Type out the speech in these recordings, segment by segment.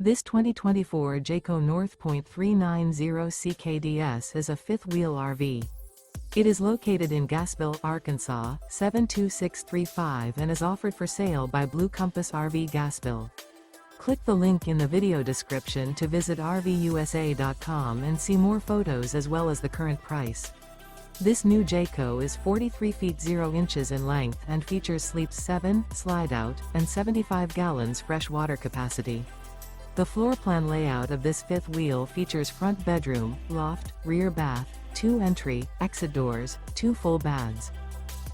This 2024 Jayco North Point 390 CKDS is a fifth-wheel RV. It is located in Gassville, Arkansas, 72635 and is offered for sale by Blue Compass RV Gassville. Click the link in the video description to visit RVUSA.com and see more photos as well as the current price. This new Jayco is 43 feet 0 inches in length and features sleeps 7, slide-out, and 75 gallons fresh water capacity. The floor plan layout of this fifth wheel features front bedroom, loft, rear bath, 2 entry, exit doors, 2 full baths.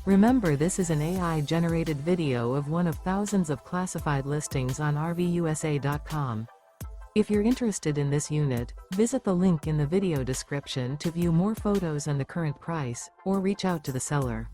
Remember, this is an AI-generated video of one of thousands of classified listings on RVUSA.com. If you're interested in this unit, visit the link in the video description to view more photos and the current price, or reach out to the seller.